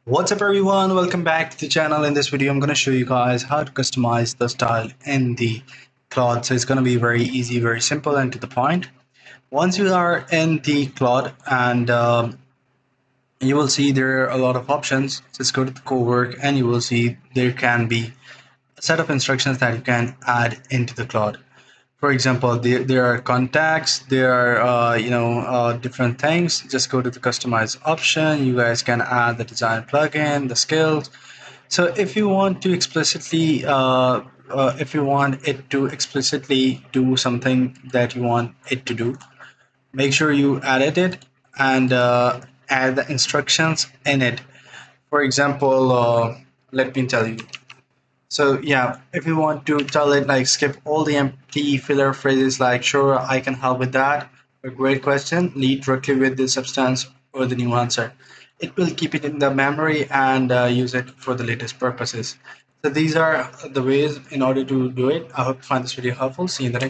What's up everyone, welcome back to the channel. In this video I'm going to show you guys how to customize the style in the Claude. So it's going to be very easy, very simple and to the point. Once you are in the Claude and you will see there are a lot of options. Just go to the co-work and you will see there can be a set of instructions that you can add into the Claude. For example, there are contacts, there are different things. Just go to the customize option. You guys can add the design plugin, the skills. So if you want to explicitly, if you want it to explicitly do something that you want it to do, make sure you edit it and add the instructions in it. For example, let me tell you. So yeah, if you want to tell it like skip all the empty filler phrases like sure I can help with that, a great question, lead directly with the substance or the new answer. It will keep it in the memory and use it for the latest purposes. So these are the ways in order to do it. I hope you find this video helpful. See you in the next